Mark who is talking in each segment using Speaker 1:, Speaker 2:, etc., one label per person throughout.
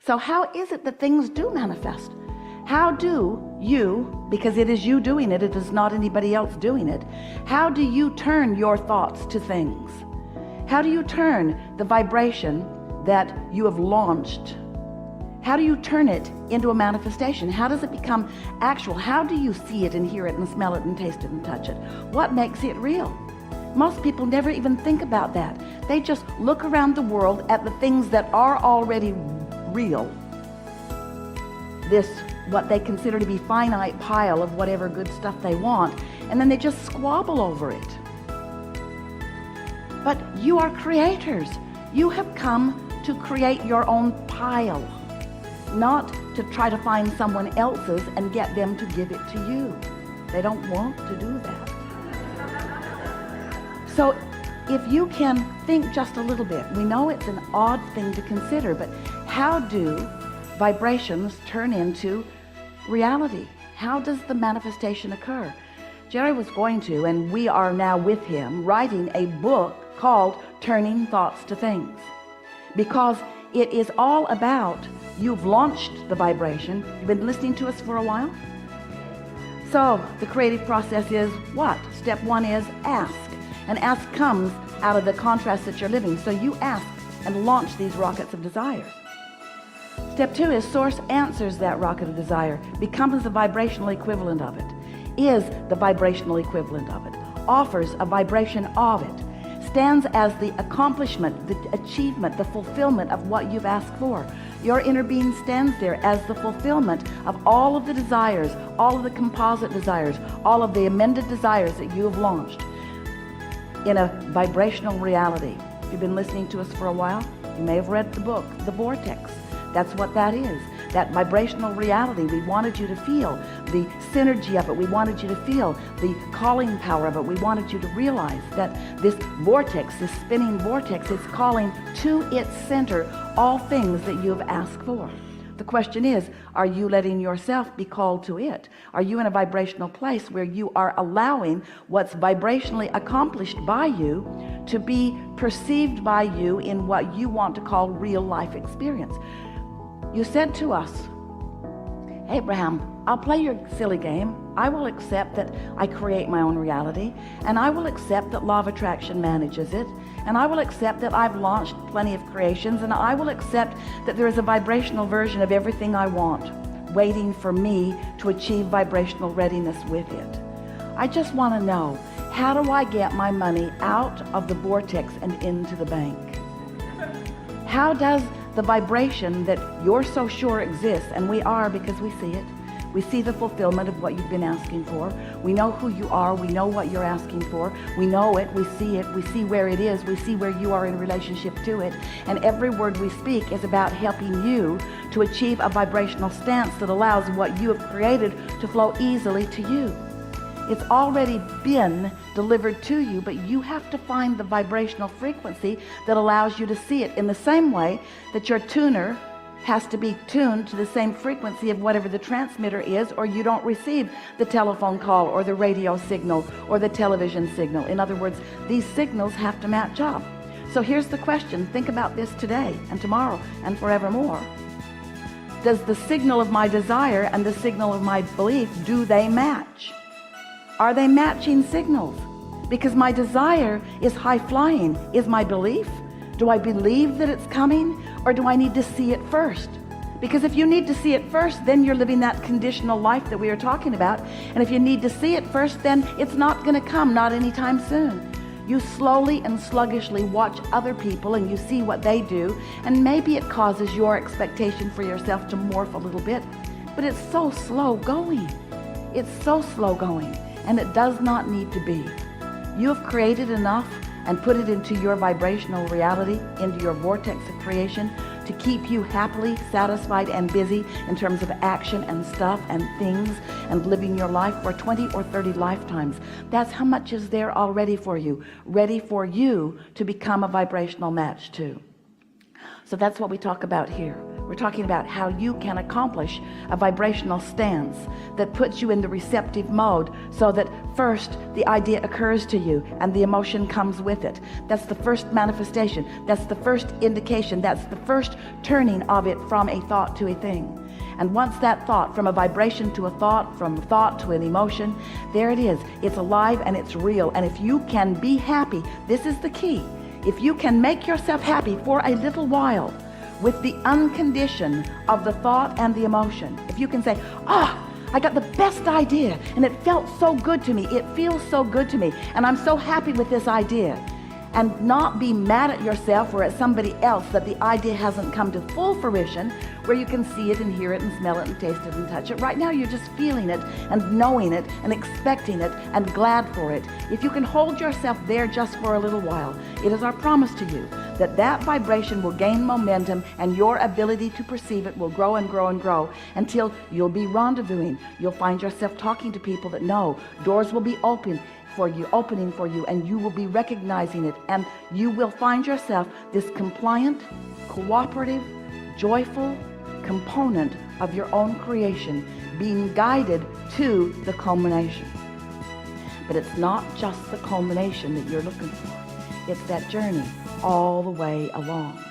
Speaker 1: So how is it that things do manifest? How do you, because it is you doing it, it is not anybody else doing it, how do you turn your thoughts to things? How do you turn the vibration that you have launched? How do you turn it into a manifestation? How does it become actual? How do you see it and hear it and smell it and taste it and touch it? What makes it real? Most people never even think about that. They just look around the world at the things that are already real. This, what they consider to be finite pile of whatever good stuff they want, and then they just squabble over it. But you are creators. You have come to create your own pile, not to try to find someone else's and get them to give it to you. They don't want to do that. So if you can think just a little bit, we know it's an odd thing to consider, but how do vibrations turn into reality? How does the manifestation occur? Jerry was going to, and we are now with him, writing a book called Turning Thoughts to Things, because it is all about, you've launched the vibration. You've been listening to us for a while. So the creative process is what? Step one is ask, and ask comes out of the contrast that you're living. So you ask and launch these rockets of desire. Step two is source answers that rocket of desire, becomes the vibrational equivalent of it, is the vibrational equivalent of it, offers a vibration of it, stands as the accomplishment, the achievement, the fulfillment of what you've asked for. Your inner being stands there as the fulfillment of all of the desires, all of the composite desires, all of the amended desires that you have launched in a vibrational reality. If you've been listening to us for a while, you may have read the book, The Vortex. That's what that is. That vibrational reality, we wanted you to feel the synergy of it. We wanted you to feel the calling power of it. We wanted you to realize that this vortex, this spinning vortex, is calling to its center all things that you have asked for. The question is, are you letting yourself be called to it? Are you in a vibrational place where you are allowing what's vibrationally accomplished by you to be perceived by you in what you want to call real life experience? You said to us, Abraham, I'll play your silly game. I will accept that I create my own reality, and I will accept that law of attraction manages it, and I will accept that I've launched plenty of creations, and I will accept that there is a vibrational version of everything I want waiting for me to achieve vibrational readiness with it. I just want to know, how do I get my money out of the vortex and into the bank? How does the vibration that you're so sure exists, and we are, because we see it, we see the fulfillment of what you've been asking for. We know who you are. We know what you're asking for. We know it. We see it. We see where it is. We see where you are in relationship to it. And every word we speak is about helping you to achieve a vibrational stance that allows what you have created to flow easily to you. It's already been delivered to you, but you have to find the vibrational frequency that allows you to see it, in the same way that your tuner has to be tuned to the same frequency of whatever the transmitter is, or you don't receive the telephone call or the radio signal or the television signal. In other words, these signals have to match up. So here's the question. Think about this today and tomorrow and forevermore. Does the signal of my desire and the signal of my belief, do they match? Are they matching signals? Because my desire is high flying. Is my belief? Do I believe that it's coming, or do I need to see it first? Because if you need to see it first, then you're living that conditional life that we are talking about. And if you need to see it first, then it's not going to come, not anytime soon. You slowly and sluggishly watch other people and you see what they do, and maybe it causes your expectation for yourself to morph a little bit, but it's so slow going. It's so slow going, and it does not need to be. You have created enough and put it into your vibrational reality, into your vortex of creation, to keep you happily satisfied and busy in terms of action and stuff and things and living your life for 20 or 30 lifetimes. That's how much is there already for you, ready for you to become a vibrational match to. So that's what we talk about here. We're talking about how you can accomplish a vibrational stance that puts you in the receptive mode, so that first the idea occurs to you and the emotion comes with it. That's the first manifestation. That's the first indication. That's the first turning of it from a thought to a thing. And once that thought, from a vibration to a thought, from a thought to an emotion, there it is. It's alive and it's real. And if you can be happy, this is the key. If you can make yourself happy for a little while with the uncondition of the thought and the emotion, if you can say, I got the best idea and it felt so good to me, it feels so good to me, and I'm so happy with this idea, and not be mad at yourself or at somebody else that the idea hasn't come to full fruition, where you can see it and hear it and smell it and taste it and touch it. Right now you're just feeling it and knowing it and expecting it and glad for it. If you can hold yourself there just for a little while, it is our promise to you that that vibration will gain momentum, and your ability to perceive it will grow and grow and grow until you'll be rendezvousing. You'll find yourself talking to people that know doors will be opening for you, and you will be recognizing it, and you will find yourself this compliant, cooperative, joyful component of your own creation, being guided to the culmination. But it's not just the culmination that you're looking for. It's that journey all the way along.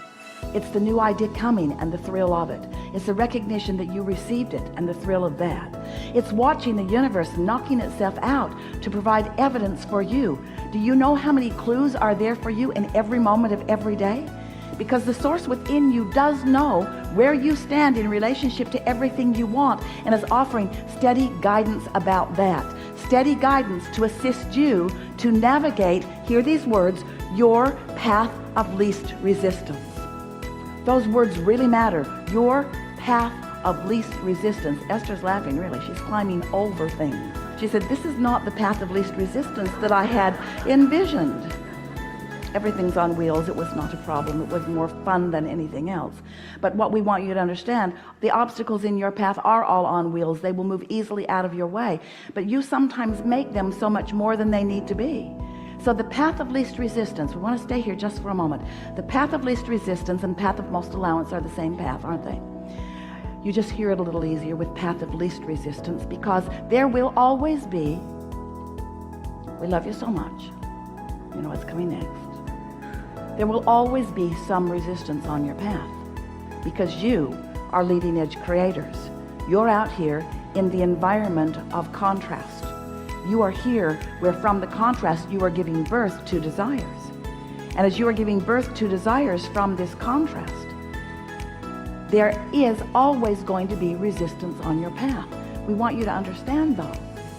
Speaker 1: It's the new idea coming and the thrill of it. It's the recognition that you received it and the thrill of that. It's watching the universe knocking itself out to provide evidence for you. Do you know how many clues are there for you in every moment of every day? Because the source within you does know where you stand in relationship to everything you want, and is offering steady guidance about that. Steady guidance to assist you to navigate, hear these words, your path of least resistance. Those words really matter. Your path of least resistance. Esther's laughing, really. She's climbing over things. She said, this is not the path of least resistance that I had envisioned. Everything's on wheels. It was not a problem. It was more fun than anything else. But what we want you to understand, the obstacles in your path are all on wheels. They will move easily out of your way. But you sometimes make them so much more than they need to be. So the path of least resistance, we want to stay here just for a moment. The path of least resistance and path of most allowance are the same path, aren't they? You just hear it a little easier with path of least resistance, because there will always be, we love you so much, you know what's coming next. There will always be some resistance on your path, because you are leading edge creators. You're out here in the environment of contrast. You are here where from the contrast you are giving birth to desires. And as you are giving birth to desires from this contrast, there is always going to be resistance on your path. We want you to understand, though,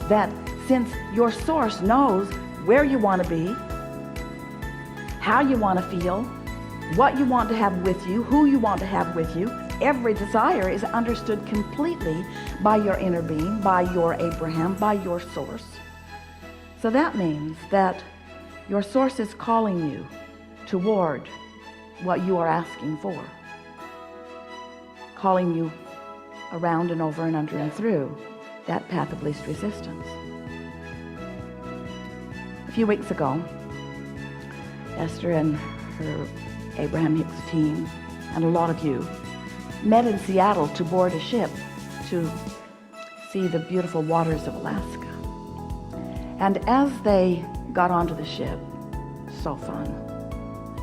Speaker 1: that since your source knows where you want to be, how you want to feel, what you want to have with you, who you want to have with you, every desire is understood completely by your inner being, by your Abraham, by your source. So that means that your source is calling you toward what you are asking for, calling you around and over and under and through that path of least resistance. A few weeks ago, Esther and her Abraham Hicks team and a lot of you met in Seattle to board a ship to see the beautiful waters of Alaska. And as they got onto the ship, so fun,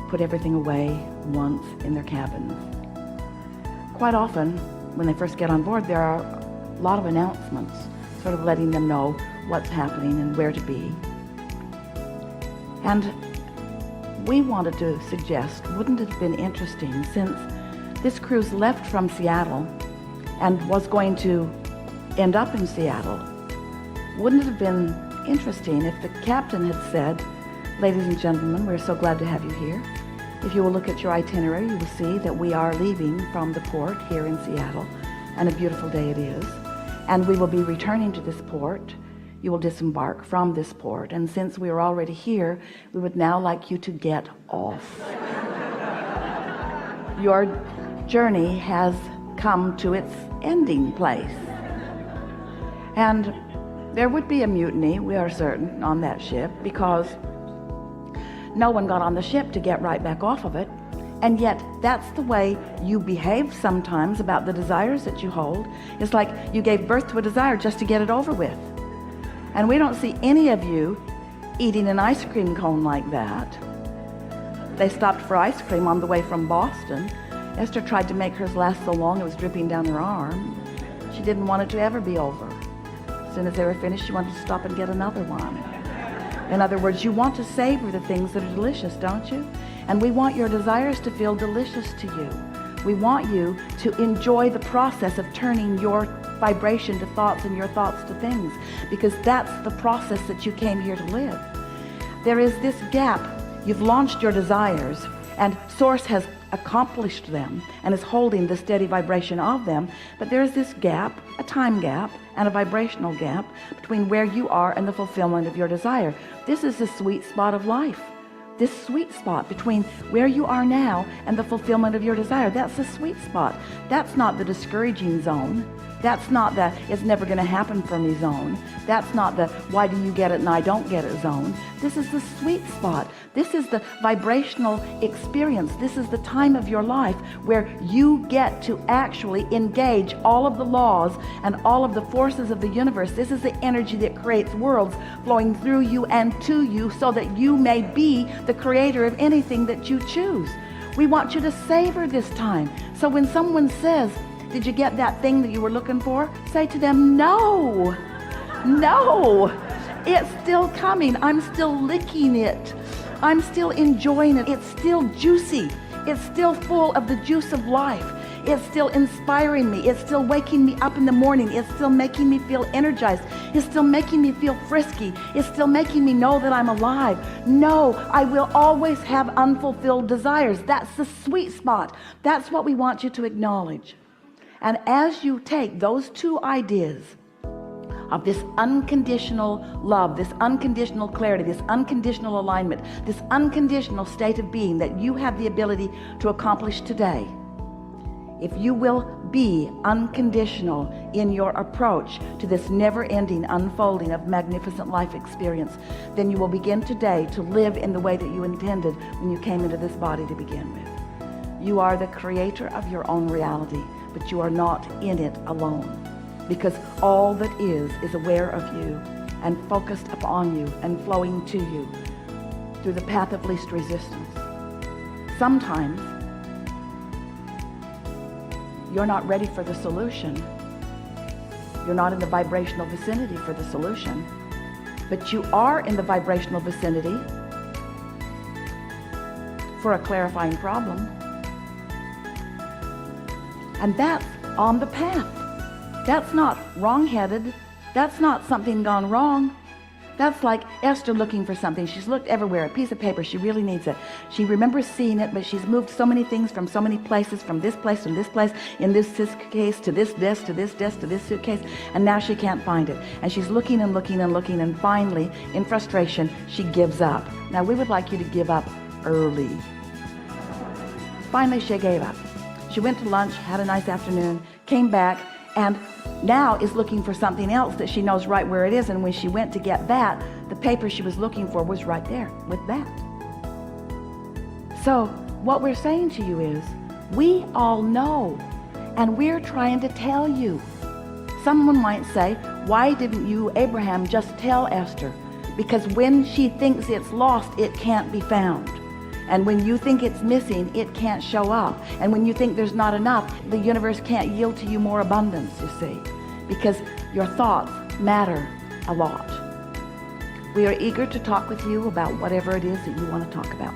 Speaker 1: put everything away once in their cabins. Quite often, when they first get on board, there are a lot of announcements, sort of letting them know what's happening and where to be. And we wanted to suggest, wouldn't it have been interesting, since this cruise left from Seattle and was going to end up in Seattle, wouldn't it have been interesting if the captain had said, ladies and gentlemen, we're so glad to have you here. If you will look at your itinerary, you will see that we are leaving from the port here in Seattle, and a beautiful day it is, and we will be returning to this port. You will disembark from this port, and since we are already here, we would now like you to get off. Your journey has come to its ending place. And there would be a mutiny, we are certain, on that ship, because no one got on the ship to get right back off of it. And yet that's the way you behave sometimes about the desires that you hold. It's like you gave birth to a desire just to get it over with. And we don't see any of you eating an ice cream cone like that. They stopped for ice cream on the way from Boston. Esther tried to make hers last so long it was dripping down her arm. She didn't want it to ever be over. As soon as they were finished, she wanted to stop and get another one. In other words, you want to savor the things that are delicious, don't you? And we want your desires to feel delicious to you. We want you to enjoy the process of turning your vibration to thoughts and your thoughts to things, because that's the process that you came here to live. There is this gap. You've launched your desires, and Source has accomplished them and is holding the steady vibration of them, but there's this gap, a time gap and a vibrational gap between where you are and the fulfillment of your desire. This is the sweet spot of life. This sweet spot between where you are now and the fulfillment of your desire. That's the sweet spot. That's not the discouraging zone. That's not the it's never going to happen for me zone. That's not the why do you get it and I don't get it zone. This is the sweet spot. This is the vibrational experience. This is the time of your life where you get to actually engage all of the laws and all of the forces of the universe. This is the energy that creates worlds flowing through you and to you so that you may be the creator of anything that you choose. We want you to savor this time. So when someone says, did you get that thing that you were looking for? Say to them, no, it's still coming. I'm still licking it. I'm still enjoying it. It's still juicy. It's still full of the juice of life. It's still inspiring me. It's still waking me up in the morning. It's still making me feel energized. It's still making me feel frisky. It's still making me know that I'm alive. No, I will always have unfulfilled desires. That's the sweet spot. That's what we want you to acknowledge. And as you take those two ideas of this unconditional love, this unconditional clarity, this unconditional alignment, this unconditional state of being that you have the ability to accomplish today, if you will be unconditional in your approach to this never-ending unfolding of magnificent life experience, then you will begin today to live in the way that you intended when you came into this body to begin with. You are the creator of your own reality, but you are not in it alone, because all that is aware of you and focused upon you and flowing to you through the path of least resistance. Sometimes you're not ready for the solution. You're not in the vibrational vicinity for the solution, but you are in the vibrational vicinity for a clarifying problem. And that's on the path. That's not wrong-headed. That's not something gone wrong. That's like Esther looking for something. She's looked everywhere, a piece of paper. She really needs it. She remembers seeing it, but she's moved so many things from so many places, from this place to this place, in this suitcase, to this desk, to this desk, to this suitcase, and now she can't find it. And she's looking and looking and looking, and finally, in frustration, she gives up. Now, we would like you to give up early. Finally, she gave up. She went to lunch, had a nice afternoon, came back, and now is looking for something else that she knows right where it is. And when she went to get that, the paper she was looking for was right there with that. So what we're saying to you is, we all know, and we're trying to tell you. Someone might say, why didn't you, Abraham, just tell Esther? Because when she thinks it's lost, it can't be found. And when you think it's missing, it can't show up. And when you think there's not enough, the universe can't yield to you more abundance, you see, because your thoughts matter a lot. We are eager to talk with you about whatever it is that you want to talk about.